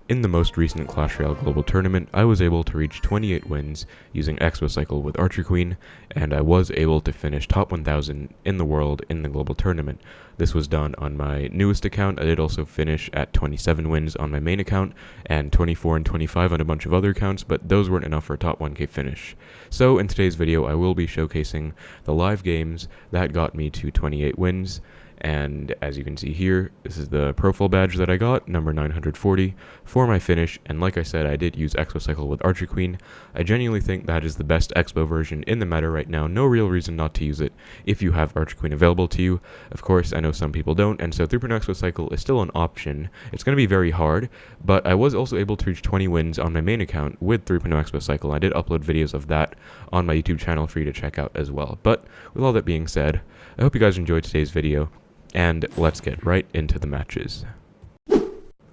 In the most recent Clash Royale Global Tournament, I was able to reach 28 wins using Xbow Cycle with Archer Queen, and I was able to finish top 1000 in the world in the Global Tournament. This was done on my newest account. I did also finish at 27 wins on my main account, and 24 and 25 on a bunch of other accounts, but those weren't enough for a top 1k finish. So in today's video, I will be showcasing the live games that got me to 28 wins. And as you can see here, this is the profile badge that I got, number 940, for my finish, and like I said, I did use Xbow Cycle with Archer Queen. I genuinely think that is the best Xbow version in the meta right now, no real reason not to use it if you have Archer Queen available to you. Of course, I know some people don't, and so 3.0 Xbow Cycle is still an option. It's going to be very hard, but I was also able to reach 20 wins on my main account with 3.0 Xbow Cycle. I did upload videos of that on my YouTube channel for you to check out as well. But with all that being said, I hope you guys enjoyed today's video. And let's get right into the matches.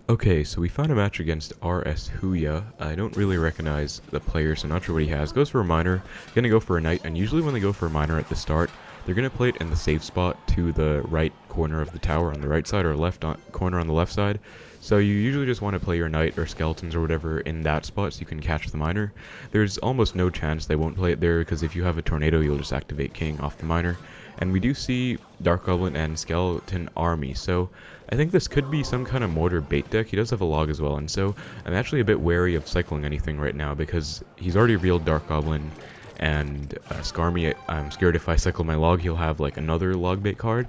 Okay, so we found a match against RS Huya. I don't really recognize the player, so not sure what he has. Goes for a miner, gonna go for a knight, and usually when they go for a miner at the start, they're gonna play it in the safe spot to the right corner of the tower on the right side, or corner on the left side. So you usually just want to play your knight or skeletons or whatever in that spot so you can catch the miner. There's almost no chance they won't play it there, because if you have a tornado, you'll just activate king off the miner. And we do see Dark Goblin and Skeleton Army, so I think this could be some kind of mortar bait deck. He does have a log as well, and so I'm actually a bit wary of cycling anything right now because he's already revealed Dark Goblin and Skarmy. I'm scared if I cycle my log, he'll have like another log bait card.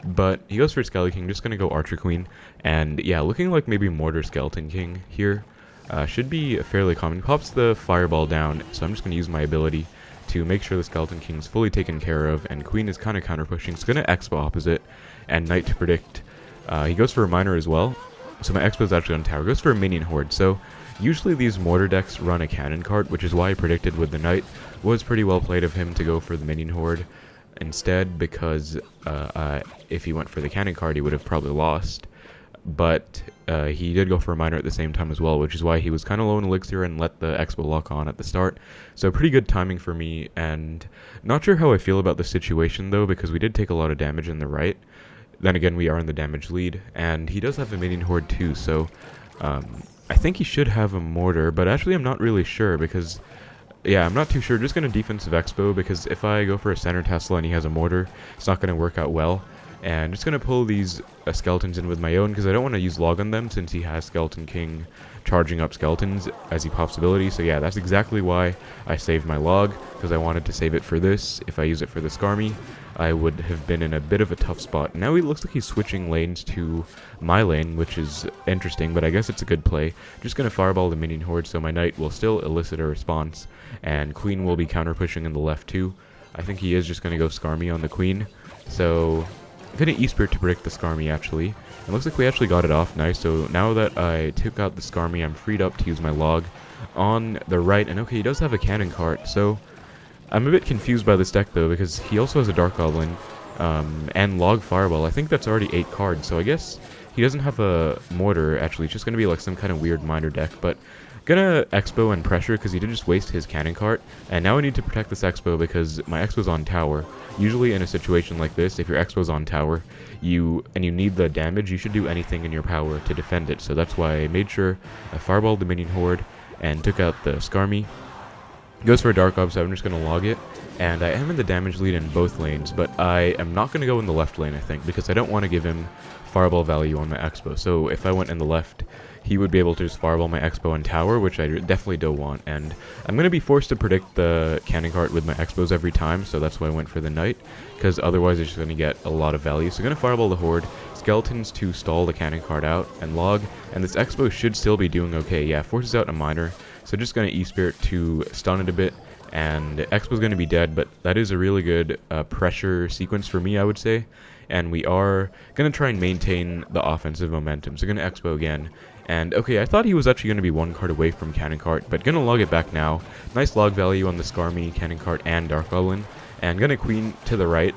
But he goes for Skeleton King, just gonna go Archer Queen, and yeah, looking like maybe Mortar Skeleton King here. Should be fairly common. Pops the Fireball down, so I'm just gonna use my ability to make sure the Skeleton King is fully taken care of, and Queen is kind of counter pushing, so gonna Xbow opposite, and Knight to predict. He goes for a Miner as well, so my Xbow is actually on tower. Goes for a Minion Horde, so usually these Mortar decks run a Cannon card, which is why I predicted with the Knight. Was pretty well played of him to go for the Minion Horde instead, because if he went for the Cannon card, he would have probably lost. But he did go for a miner at the same time as well, which is why he was kind of low in elixir and let the Xbow lock on at the start. So pretty good timing for me, and not sure how I feel about the situation though, because we did take a lot of damage in the right. Then again, we are in the damage lead, and he does have a Minion Horde too, so I think he should have a mortar, but actually I'm not really sure, because yeah, I'm not too sure. Just going to defensive Xbow, because if I go for a center Tesla and he has a mortar, it's not going to work out well. And just going to pull these skeletons in with my own, because I don't want to use log on them since he has Skeleton King charging up skeletons as he pops ability. So yeah, that's exactly why I saved my log, because I wanted to save it for this. If I use it for the Skarmy, I would have been in a bit of a tough spot. Now he looks like he's switching lanes to my lane, which is interesting, but I guess it's a good play. Just going to Fireball the Minion Horde, so my Knight will still elicit a response, and Queen will be counter pushing in the left too. I think he is just going to go Skarmy on the Queen, so I'm going to E-Spirit to predict the Skarmy actually. It looks like we actually got it off nice, so now that I took out the Skarmy, I'm freed up to use my log on the right, and okay, he does have a Cannon cart, so I'm a bit confused by this deck though, because he also has a Dark Goblin and Log Fireball. I think that's already 8 cards, so I guess he doesn't have a mortar. Actually, it's just going to be like some kind of weird miner deck, but gonna Xbow and pressure because he did just waste his Cannon cart, and now I need to protect this Xbow because my Xbow's on tower. Usually in a situation like this, if your Xbow's on tower, you need the damage, you should do anything in your power to defend it. So that's why I made sure I fireballed the Minion Horde and took out the Skarmy. Goes for a Dark Gob, so I'm just going to log it, and I am in the damage lead in both lanes, but I am not going to go in the left lane, I think, because I don't want to give him Fireball value on my Xbow. So if I went in the left, he would be able to just Fireball my Xbow and tower, which I definitely don't want, and I'm going to be forced to predict the Cannon cart with my Xbows every time, so that's why I went for the Knight, because otherwise it's just going to get a lot of value. So I'm going to Fireball the Horde, Skeletons to stall the Cannon cart out, and log, and this Xbow should still be doing okay. Yeah, forces out a miner. So just going to E-Spirit to stun it a bit, and Xbow's going to be dead, but that is a really good pressure sequence for me, I would say. And we are going to try and maintain the offensive momentum. So going to Xbow again. And okay, I thought he was actually going to be 1 card away from Cannon cart, but going to log it back now. Nice log value on the Skarmy, Cannon cart, and Dark Goblin. And going to Queen to the right,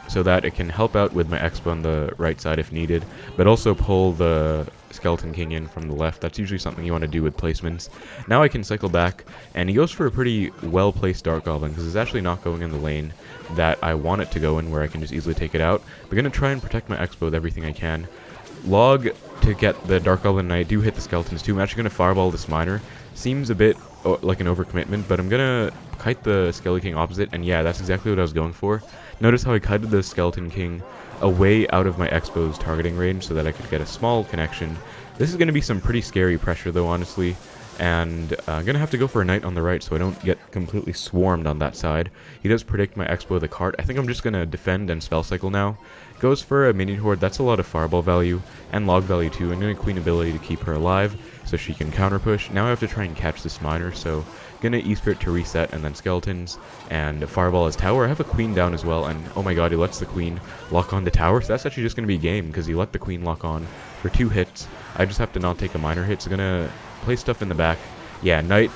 so that it can help out with my Xbow on the right side if needed, but also pull the Skeleton King in from the left. That's usually something you want to do with placements. Now I can cycle back, and he goes for a pretty well-placed Dark Goblin, because it's actually not going in the lane that I want it to go in, where I can just easily take it out. We're going to try and protect my Xbow with everything I can. log to get the Dark Goblin, and I do hit the skeletons too. I'm actually going to fireball this miner. Seems a bit like an overcommitment, but I'm going to kite the Skeleton King opposite, and yeah, that's exactly what I was going for. Notice how I kited the Skeleton King away out of my Xbow's targeting range so that I could get a small connection. This is going to be some pretty scary pressure though, honestly, and I'm going to have to go for a knight on the right so I don't get completely swarmed on that side. He does predict my Xbow the cart. I think I'm just going to defend and spell cycle now. Goes for a minion horde. That's a lot of fireball value and log value too. I'm going to queen ability to keep her alive so she can counter push. Now I have to try and catch this miner, so gonna E-Spirit to reset and then skeletons and fireball his tower. I have a queen down as well, and oh my god, he lets the queen lock on the tower, so that's actually just gonna be game because he let the queen lock on for 2 hits. I just have to not take a miner hit, so gonna play stuff in the back. Yeah, knight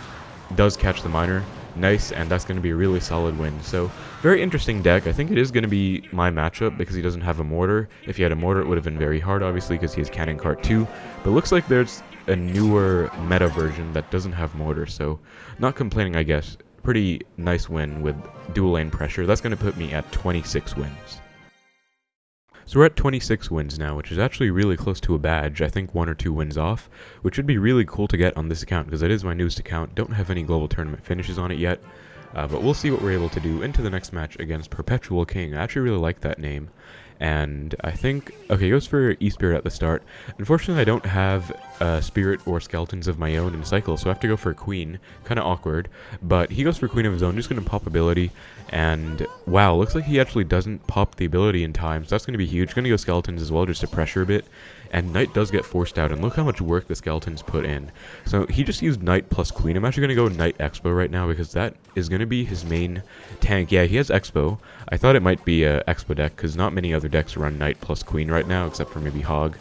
does catch the miner. Nice, and that's going to be a really solid win. So, very interesting deck. I think it is going to be my matchup because he doesn't have a mortar. If he had a mortar, it would have been very hard, obviously, because he has cannon cart too. But it looks like there's a newer meta version that doesn't have mortar, so not complaining, I guess. Pretty nice win with dual lane pressure. That's going to put me at 26 wins. So we're at 26 wins now, which is actually really close to a badge. I think 1 or 2 wins off, which would be really cool to get on this account because it is my newest account. Don't have any global tournament finishes on it yet, but we'll see what we're able to do into the next match against Perpetual King. I actually really like that name. And I think, okay, he goes for E-Spirit at the start. Unfortunately, I don't have Spirit or Skeletons of my own in Cycle, so I have to go for a Queen. Kind of awkward, but he goes for Queen of his own, just going to pop ability. And wow, looks like he actually doesn't pop the ability in time, so that's going to be huge. Going to go Skeletons as well, just to pressure a bit. And Knight does get forced out, and look how much work the Skeletons put in. So he just used Knight plus Queen. I'm actually going to go Knight Xbow right now, because that is going to be his main tank. Yeah, he has Xbow. I thought it might be a Xbow deck, because not many other decks run Knight plus Queen right now, except for maybe Hog.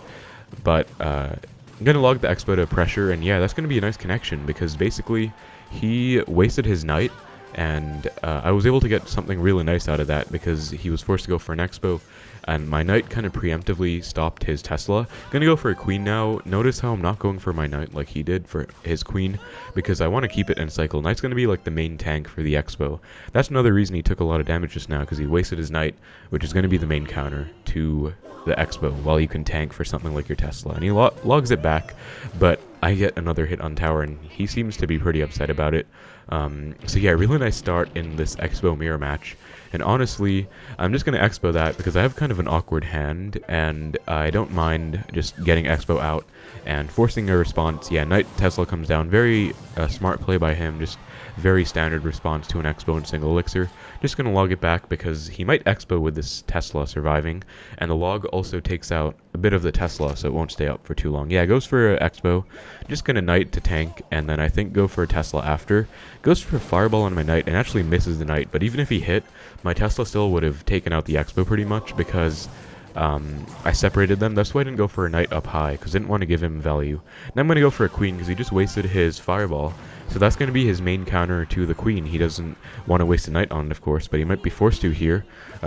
But I'm going to log the Xbow to pressure, and yeah, that's going to be a nice connection, because basically he wasted his Knight, and I was able to get something really nice out of that, because he was forced to go for an Xbow, and my Knight kind of preemptively stopped his Tesla. Gonna go for a Queen now. Notice how I'm not going for my Knight like he did for his Queen, because I want to keep it in cycle. Knight's gonna be like the main tank for the Xbow. That's another reason he took a lot of damage just now, because he wasted his Knight, which is gonna be the main counter to the Xbow, while you can tank for something like your Tesla. And he logs it back, but I get another hit on tower, and he seems to be pretty upset about it. So yeah, really nice start in this Xbow mirror match. And honestly, I'm just going to Xbow that because I have kind of an awkward hand, and I don't mind just getting Xbow out and forcing a response. Yeah, Knight Tesla comes down. Very smart play by him, just very standard response to an Xbow and single elixir. Just going to log it back because he might Xbow with this Tesla surviving, and the log also takes out a bit of the Tesla, so it won't stay up for too long. Yeah, goes for a Xbow. Just going to Knight to tank, and then I think go for a Tesla after. Goes for a Fireball on my Knight, and actually misses the Knight, but even if he hit, my Tesla still would have taken out the Xbow pretty much, because I separated them. That's why I didn't go for a Knight up high, because I didn't want to give him value. Now I'm going to go for a Queen, because he just wasted his Fireball. So that's going to be his main counter to the Queen. He doesn't want to waste a Knight on it, of course, but he might be forced to here.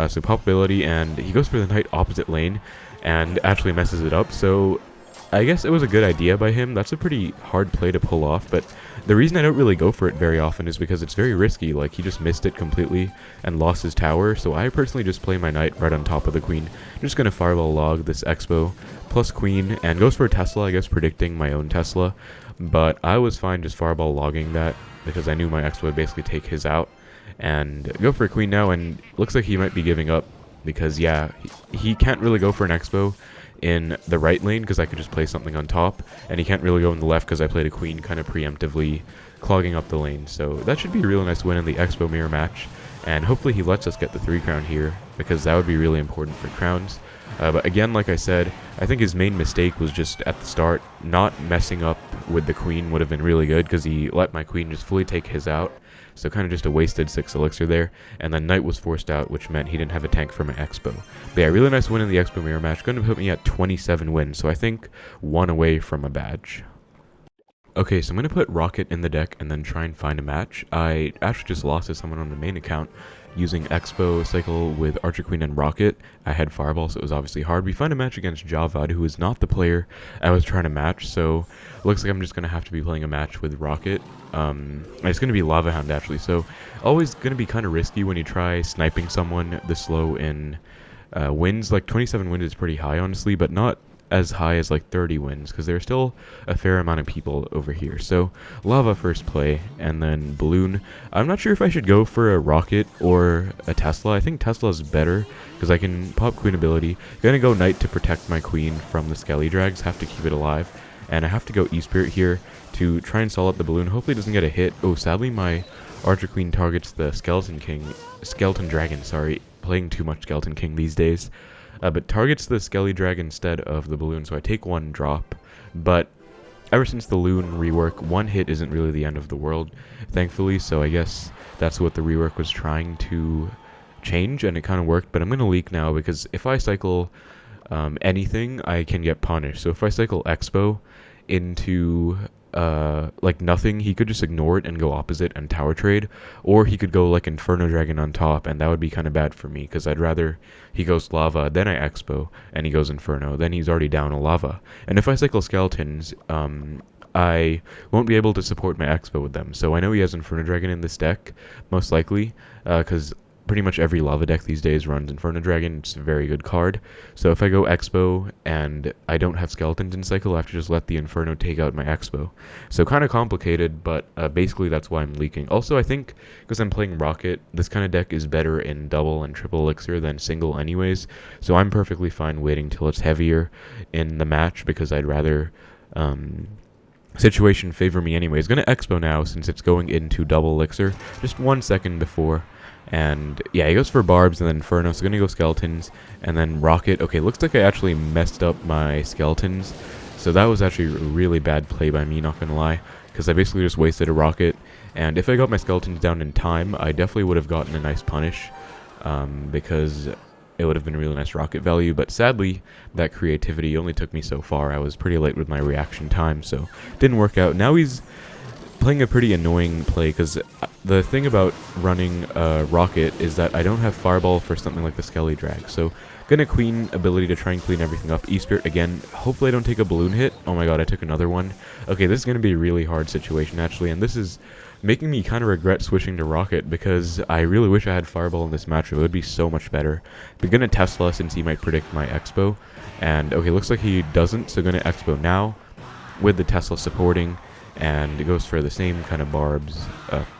So pop ability, and he goes for the Knight opposite lane, and actually messes it up. So I guess it was a good idea by him. That's a pretty hard play to pull off, but the reason I don't really go for it very often is because it's very risky. Like, he just missed it completely and lost his tower, so I personally just play my Knight right on top of the Queen. I'm just going to Fireball log this Xbow plus Queen, and goes for a Tesla, I guess, predicting my own Tesla. But I was fine just Fireball logging that, because I knew my Xbow would basically take his out. And go for a Queen now, and looks like he might be giving up, because yeah, he can't really go for an Xbow in the right lane because I could just play something on top, and he can't really go in the left because I played a Queen kind of preemptively clogging up the lane. So that should be a really nice win in the Xbow mirror match, and hopefully he lets us get the 3 crown here, because that would be really important for crowns. But again, like I said, I think his main mistake was just at the start. Not messing up with the Queen would have been really good, because he let my Queen just fully take his out. So kind of just a wasted 6 elixir there. And then Knight was forced out, which meant he didn't have a tank for my Xbow. But yeah, really nice win in the Xbow mirror match. Going to put me at 27 wins, so I think 1 away from a badge. Okay, so I'm going to put Rocket in the deck and then try and find a match. I actually just lost to someone on the main account using Xbow Cycle with Archer Queen and Rocket. I had Fireball, so it was obviously hard. We found a match against Javad, who is not the player I was trying to match, so it looks like I'm just going to have to be playing a match with Rocket. It's going to be Lava Hound, actually, so always going to be kind of risky when you try sniping someone this low in wins. Like, 27 wins is pretty high, honestly, but not as high as like 30 wins, because there's still a fair amount of people over here. So Lava first play, and then Balloon. I'm not sure if I should go for a Rocket or a Tesla. I think Tesla's better, because I can pop Queen ability. Gonna go Knight to protect my Queen from the Skelly Drags, have to keep it alive. And I have to go E-Spirit here to try and stall out the Balloon. Hopefully it doesn't get a hit. Oh, sadly my Archer Queen targets the Skeleton Dragon, sorry. Playing too much Skeleton King these days. But targets the Skelly Dragon instead of the Balloon, so I take one drop. But ever since the Loon rework, one hit isn't really the end of the world, thankfully, so I guess that's what the rework was trying to change, and it kind of worked. But I'm going to leak now, because if I cycle anything, I can get punished. So if I cycle Xbow into like nothing, he could just ignore it and go opposite and tower trade, or he could go like Inferno Dragon on top, and that would be kind of bad for me, because I'd rather he goes Lava, then I Expo, and he goes Inferno, then he's already down a Lava. And if I cycle Skeletons, I won't be able to support my Expo with them. So I know he has Inferno Dragon in this deck, most likely, because pretty much every Lava deck these days runs Inferno Dragon. It's a very good card. So if I go Expo and I don't have Skeletons in cycle, I have to just let the Inferno take out my Expo. So kind of complicated, but basically that's why I'm leaking. Also, I think because I'm playing Rocket, this kind of deck is better in double and triple elixir than single anyways. So I'm perfectly fine waiting till it's heavier in the match, because I'd rather situation favor me anyways. Gonna Expo now since it's going into double elixir just 1 second before. And yeah, he goes for Barbs and then Inferno, so gonna go Skeletons, and then Rocket. Okay, looks like I actually messed up my Skeletons, so that was actually a really bad play by me, not gonna lie, because I basically just wasted a Rocket, and if I got my Skeletons down in time, I definitely would have gotten a nice punish, because it would have been a really nice Rocket value. But sadly, that creativity only took me so far. I was pretty late with my reaction time, so didn't work out. Now he's playing a pretty annoying play, because the thing about running Rocket is that I don't have Fireball for something like the Skelly Drag. So gonna Queen ability to try and clean everything up. E-Spirit again. Hopefully I don't take a Balloon hit. Oh my god, I took another one. Okay, this is gonna be a really hard situation actually, and this is making me kind of regret switching to Rocket, because I really wish I had Fireball in this matchup. It would be so much better. But gonna Tesla since he might predict my Expo. And okay, looks like he doesn't, so gonna Expo now with the Tesla supporting. And it goes for the same kind of Barbs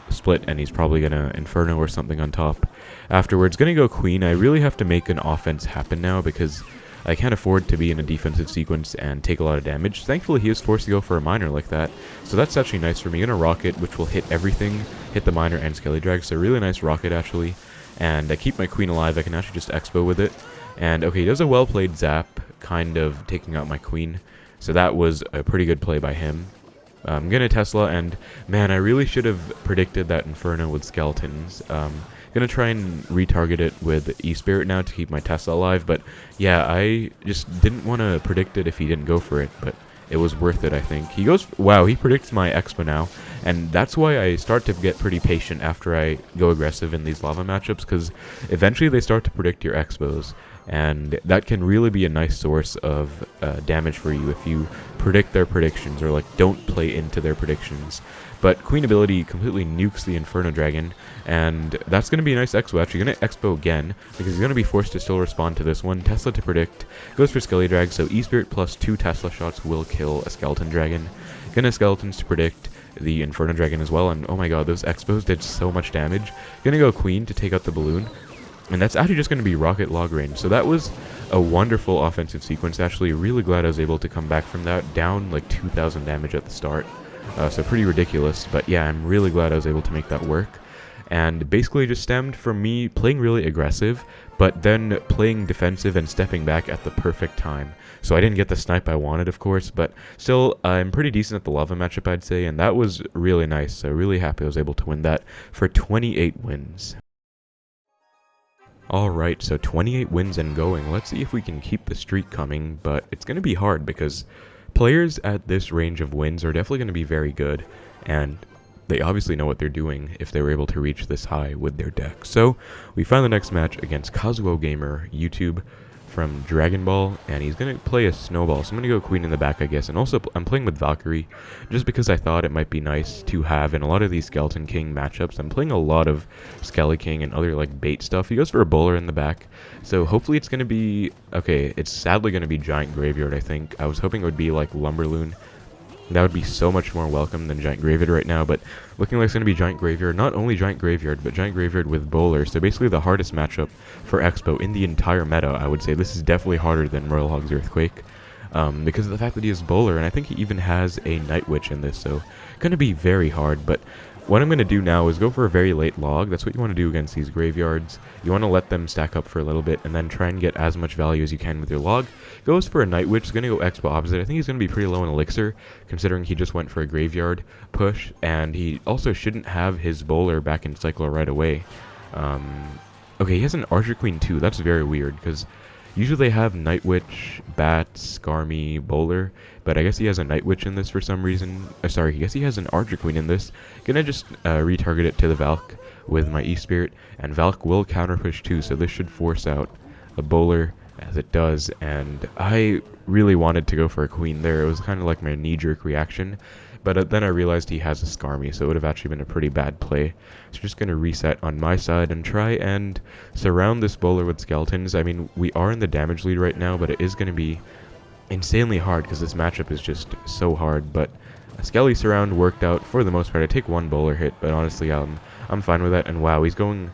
split, and he's probably gonna Inferno or something on top. Afterwards, gonna go Queen. I really have to make an offense happen now, because I can't afford to be in a defensive sequence and take a lot of damage. Thankfully, he is forced to go for a Miner like that, so that's actually nice for me. Gonna Rocket, which will hit everything, hit the Miner and Skelly Drag, so really nice Rocket actually. And I keep my Queen alive. I can actually just Expo with it. And okay, he does a well-played Zap, kind of taking out my Queen, so that was a pretty good play by him. I'm gonna Tesla, and man, I really should have predicted that Inferno with Skeletons. Gonna try and retarget it with E-Spirit now to keep my Tesla alive, but yeah, I just didn't want to predict it if he didn't go for it, but it was worth it, I think. He goes, wow, he predicts my Expo now, and that's why I start to get pretty patient after I go aggressive in these Lava matchups, because eventually they start to predict your Expos, and that can really be a nice source of damage for you if you predict their predictions, or like don't play into their predictions. But Queen ability completely nukes the Inferno Dragon, and that's going to be a nice Expo. Actually, going to Expo again, because he's going to be forced to still respond to this one. Tesla to predict, goes for Skelly Drag, so E-Spirit plus 2 Tesla shots will kill a Skeleton Dragon. Gonna Skeletons to predict the Inferno Dragon as well, and oh my god, those Expos did so much damage. Gonna go Queen to take out the Balloon, and that's actually just going to be Rocket log range. So that was a wonderful offensive sequence. Actually, really glad I was able to come back from that, down like 2,000 damage at the start. So pretty ridiculous, but yeah, I'm really glad I was able to make that work. And basically just stemmed from me playing really aggressive, but then playing defensive and stepping back at the perfect time. So I didn't get the snipe I wanted, of course, but still, I'm pretty decent at the Lava matchup, I'd say, and that was really nice. So really happy I was able to win that for 28 wins. Alright, so 28 wins and going. Let's see if we can keep the streak coming, but it's going to be hard because players at this range of wins are definitely going to be very good, and they obviously know what they're doing if they were able to reach this high with their deck. So we find the next match against Kazuo Gamer YouTube. from Dragon Ball, and he's going to play a Snowball, so I'm going to go Queen in the back, I guess. And also, I'm playing with Valkyrie, just because I thought it might be nice to have in a lot of these Skeleton King matchups. I'm playing a lot of Skelly King and other, like, bait stuff. He goes for a Bowler in the back, so hopefully it's going to be... Okay, it's sadly going to be Giant Graveyard, I think. I was hoping it would be, like, LavaLoon. That would be so much more welcome than Giant Graveyard right now, but looking like it's going to be Giant Graveyard. Not only Giant Graveyard, but Giant Graveyard with Bowler, so basically the hardest matchup for Xbow in the entire meta, I would say. This is definitely harder than Royal Hog's Earthquake, because of the fact that he has Bowler, and I think he even has a Night Witch in this, so going to be very hard. But what I'm going to do now is go for a very late log. That's what you want to do against these graveyards. You want to let them stack up for a little bit, and then try and get as much value as you can with your log. Goes for a Night Witch, going to go Xbow opposite. I think he's going to be pretty low in Elixir, considering he just went for a graveyard push, and he also shouldn't have his Bowler back in Cycle right away. Okay, he has an Archer Queen too. That's very weird, because usually they have Night Witch, Bats, Skarmy, Bowler, but I guess he has a Night Witch in this for some reason. Sorry, I guess he has an Archer Queen in this. Gonna just retarget it to the Valk with my E-Spirit, and Valk will counter push too, so this should force out a Bowler, as it does, and I really wanted to go for a Queen there. It was kind of like my knee-jerk reaction, but then I realized he has a Skarmy, so it would have actually been a pretty bad play. So just going to reset on my side and try and surround this Bowler with Skeletons. I mean, we are in the damage lead right now, but it is going to be insanely hard because this matchup is just so hard, but a Skelly surround worked out for the most part. I take one Bowler hit, but honestly, I'm fine with that, and wow, he's going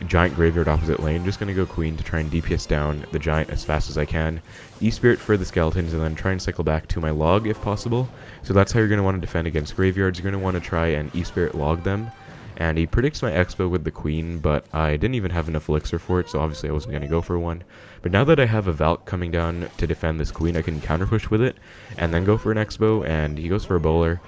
Giant Graveyard opposite lane. Just gonna go Queen to try and DPS down the Giant as fast as I can. E-Spirit for the Skeletons, and then try and cycle back to my log if possible. So that's how you're gonna want to defend against graveyards. You're gonna want to try and E-Spirit log them. And he predicts my Xbow with the Queen, but I didn't even have enough Elixir for it, so obviously I wasn't gonna go for one. But now that I have a Valk coming down to defend this Queen, I can counter push with it, and then go for an Xbow, and he goes for a Bowler,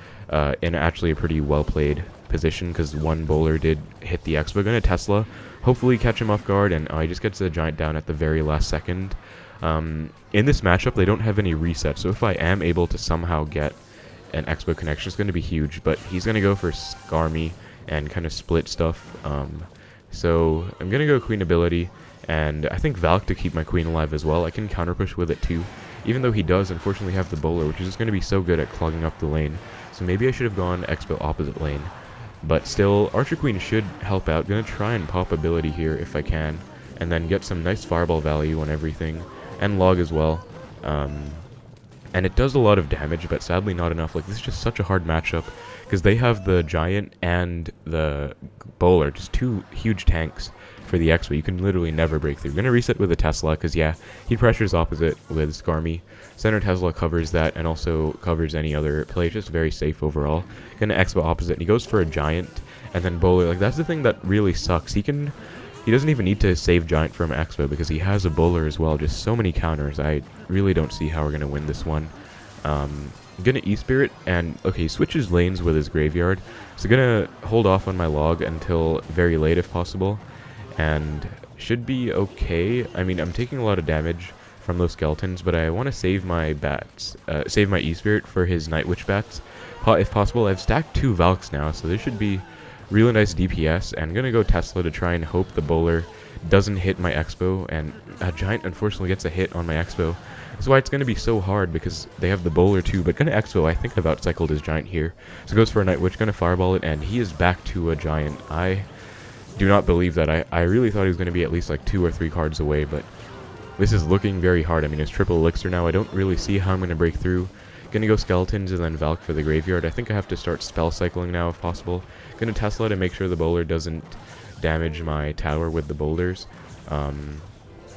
in actually a pretty well played position, because one Bowler did hit the Xbow. Gonna Tesla, hopefully catch him off guard, and he just gets the Giant down at the very last second. In this matchup, they don't have any resets, so if I am able to somehow get an Xbow connection, it's going to be huge, but he's going to go for Skarmy and kind of split stuff. So I'm going to go Queen ability, and I think Valk to keep my Queen alive as well. I can counter push with it too, even though he does unfortunately have the Bowler, which is just going to be so good at clogging up the lane. So maybe I should have gone Xbow opposite lane. But still, Archer Queen should help out. Gonna try and pop ability here if I can, and then get some nice fireball value on everything, and log as well. And it does a lot of damage, but sadly not enough. Like, this is just such a hard matchup, because they have the Giant and the Bowler, just two huge tanks for the X, but you can literally never break through. Gonna reset with a Tesla, because yeah, he pressures opposite with Skarmy. Center Tesla covers that, and also covers any other play. Just very safe overall. Gonna Xbow opposite, and he goes for a Giant, and then Bowler. Like, that's the thing that really sucks. He doesn't even need to save Giant from Xbow, because he has a Bowler as well. Just so many counters. I really don't see how we're gonna win this one. Gonna E-Spirit, and okay, he switches lanes with his Graveyard, so gonna hold off on my log until very late if possible, and should be okay. I mean, I'm taking a lot of damage from those Skeletons, but I want to save my bats, save my E-Spirit for his Night Witch bats, if possible. I've stacked 2 Valks now, so this should be really nice DPS, and I'm gonna go Tesla to try and hope the Bowler doesn't hit my Xbow, and a Giant unfortunately gets a hit on my Xbow. That's why it's going to be so hard, because they have the Bowler too, but gonna Xbow. I think I've outcycled his Giant here. So goes for a Night Witch, gonna Fireball it, and he is back to a Giant. I do not believe that. I really thought he was going to be at least like 2 or 3 cards away, but this is looking very hard. I mean, it's triple Elixir now. I don't really see how I'm going to break through. Gonna go Skeletons and then Valk for the Graveyard. I think I have to start spell cycling now if possible. Gonna Tesla to make sure the Bowler doesn't damage my tower with the boulders.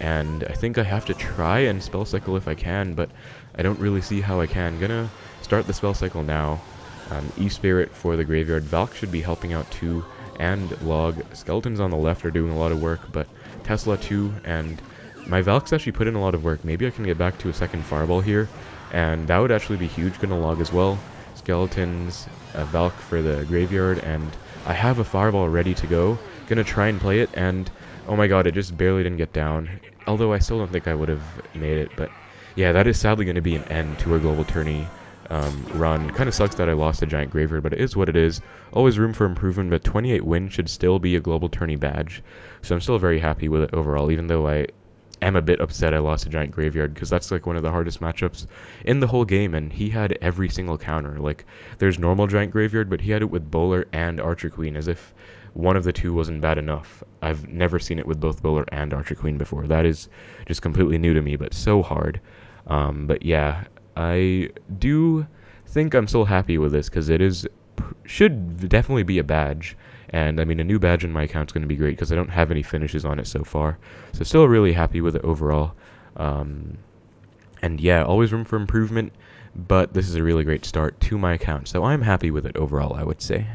And I think I have to try and spell cycle if I can, but I don't really see how I can. Gonna start the spell cycle now. E-Spirit for the Graveyard. Valk should be helping out too, and log. Skeletons on the left are doing a lot of work, but Tesla too, and my Valk's actually put in a lot of work. Maybe I can get back to a second Fireball here, and that would actually be huge. Gonna log as well. Skeletons, Valk for the Graveyard, and I have a Fireball ready to go. Gonna try and play it, and oh my god, it just barely didn't get down. Although I still don't think I would have made it, but yeah, that is sadly going to be an end to our global tourney run. Kind of sucks that I lost a Giant Graveyard, but it is what it is. Always room for improvement, but 28 wins should still be a global tourney badge, so I'm still very happy with it overall, even though I am a bit upset I lost to Giant Graveyard, because that's like one of the hardest matchups in the whole game, and he had every single counter. Like, there's normal Giant Graveyard, but he had it with Bowler and Archer Queen, as if one of the two wasn't bad enough. I've never seen it with both Bowler and Archer Queen before. That is just completely new to me, but so hard. But yeah, I do think I'm still happy with this, because it should definitely be a badge. And I mean, a new badge in my account is going to be great, because I don't have any finishes on it so far. So still really happy with it overall. And yeah, always room for improvement, but this is a really great start to my account. So I'm happy with it overall, I would say.